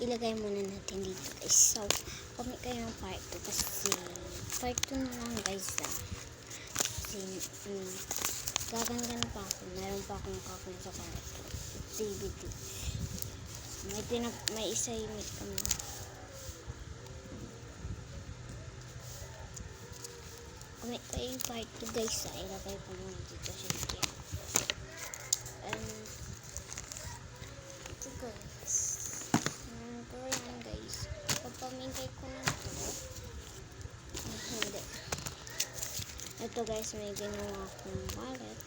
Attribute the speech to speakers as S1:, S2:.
S1: ilagay muna natin dito guys. So, comment kayo ng part 2 kasi part 2 na lang guys kasi gagangan pa ako. Meron pa akong kakunin sa kwarto. DVD. May isa yung kami. Comment kayo yung part 2 guys. Ilagay ko muna dito sa video. Ito guys. Ito yan guys. Pagpamintay ko na ito. Hindi. Ito guys, may ginawa akong wallet.